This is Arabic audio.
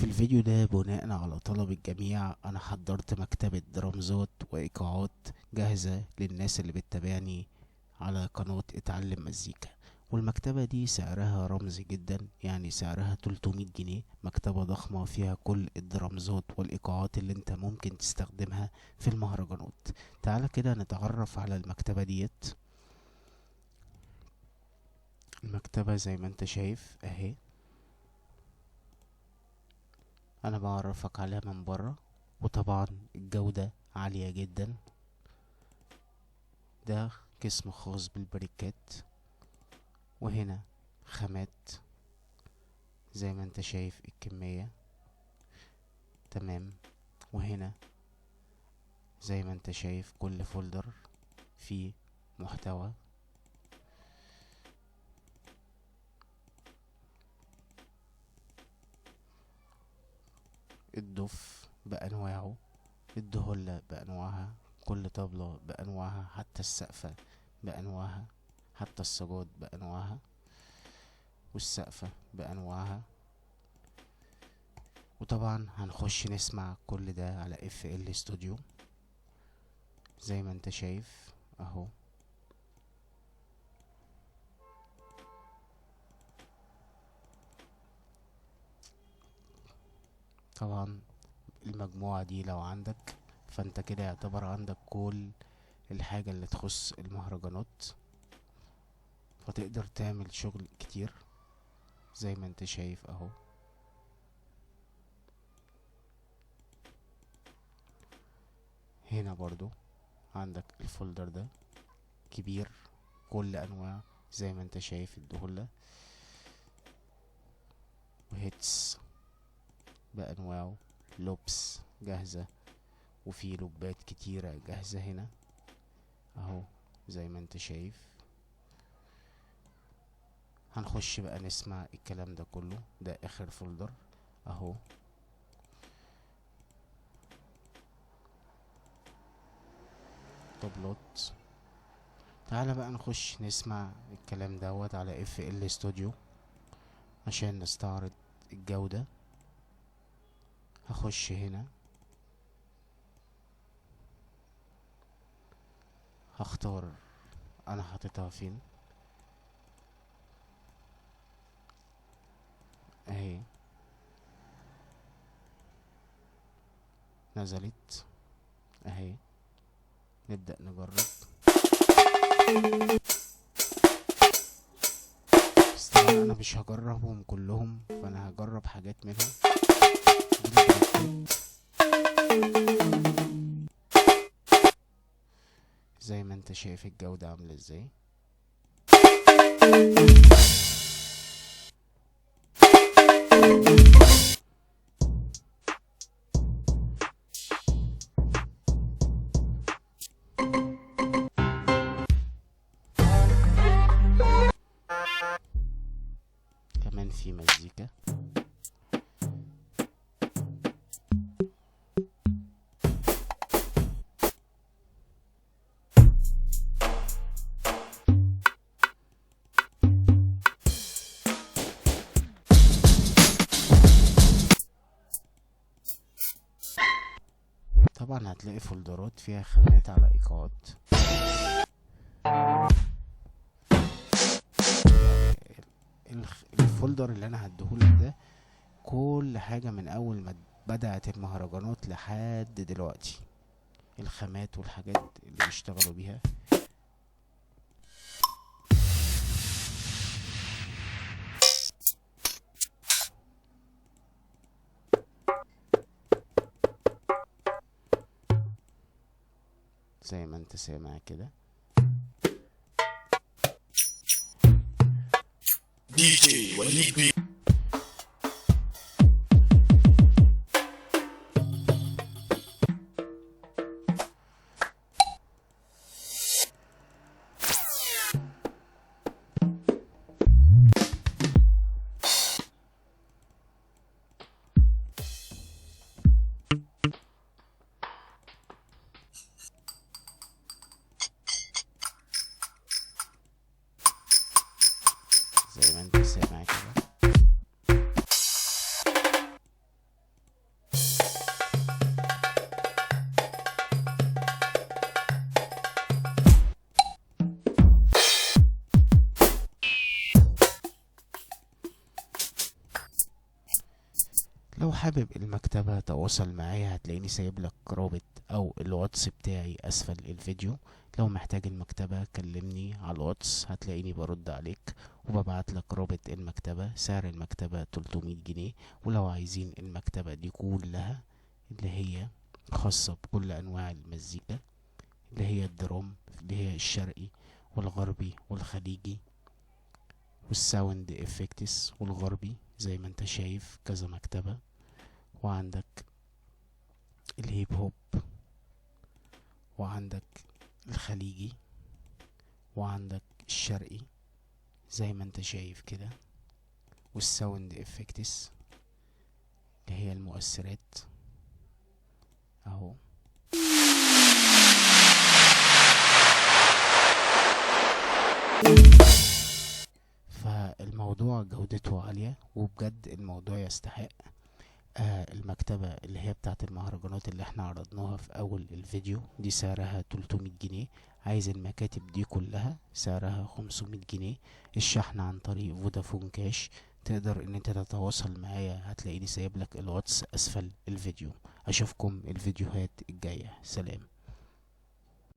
في الفيديو ده بناء على طلب الجميع انا حضرت مكتبة درامزات وايقاعات جاهزة للناس اللي بتتابعني على قناة اتعلم مزيكا. والمكتبة دي سعرها رمزي جدا، يعني سعرها 300 جنيه. مكتبة ضخمة فيها كل الدرامزات والايقاعات اللي انت ممكن تستخدمها في المهرجانات. تعالى كده نتعرف على المكتبة ديت. المكتبة زي ما انت شايف اهي، انا بعرفك عليها من بره، وطبعا الجودة عالية جدا. ده قسم خاص بالبريكات، وهنا خامات زي ما انت شايف الكمية تمام. وهنا زي ما انت شايف كل فولدر فيه محتوى. الدف بأنواعه، الدهلة بأنواعها، كل طبلة بأنواعها، حتى السقفة بأنواعها، حتى السجاد بأنواعها، والسقفة بأنواعها. وطبعا هنخش نسمع كل ده على اف ال استوديو زي ما انت شايف اهو. طبعا المجموعة دي لو عندك فانت كده يعتبر عندك كل الحاجة اللي تخص المهرجانات، فتقدر تعمل شغل كتير زي ما انت شايف اهو. هنا برضو عندك الفولدر ده كبير، كل انواع زي ما انت شايف الدهلة وهيتس بانواعه، لوبس جاهزة، وفي لوبات كتيرة جاهزة هنا اهو زي ما انت شايف. هنخش بقى نسمع الكلام ده كله. ده اخر فولدر اهو. طبلات. تعالى بقى نخش نسمع الكلام دوت على اف ال استوديو عشان نستعرض الجودة. هخش هنا، هختار انا حاططها فين اهي. نزلت اهي. نبدأ نجرب. بس طبعا انا مش هجربهم كلهم، فانا هجرب حاجات منهم. زي ما انت شايف الجودة عاملة ازاي. كمان في مزيكا. طبعا هتلاقي فولدرات فيها خامات على ايقاعات. الفولدر اللي انا هديهولك ده كل حاجة من اول ما بدأت المهرجانات لحد دلوقتي، الخامات والحاجات اللي بيشتغلوا بيها. زي ما انت سامع كده. دي جي وليد بي. زي ما انت سامع كده. لو حابب المكتبة تواصل معايا هتلاقيني سايب لك رابط او الواتس بتاعي اسفل الفيديو. لو محتاج المكتبة كلمني على الواتس هتلاقيني برد عليك وببعت لك رابط المكتبة. سعر المكتبة 300 جنيه. ولو عايزين المكتبة دي كلها اللي هي خاصة بكل انواع المزيكا اللي هي الدرام اللي هي الشرقي والغربي والخليجي والساوند افكتس والغربي زي ما انت شايف كذا مكتبة. وعندك الهيب هوب وعندك الخليجي وعندك الشرقي زي ما انت شايف كده والساوند افكتس اللي هي المؤثرات اهو. فالموضوع جودته عالية وبجد الموضوع يستحق. المكتبة اللي هي بتاعت المهرجانات اللي احنا عرضناها في اول الفيديو دي سعرها 300 جنيه. عايز المكاتب دي كلها سعرها 500 جنيه. الشحن عن طريق فودافون كاش. تقدر ان انت تتواصل معايا هتلاقيني سايب لك الواتس اسفل الفيديو. اشوفكم الفيديوهات الجاية. سلام.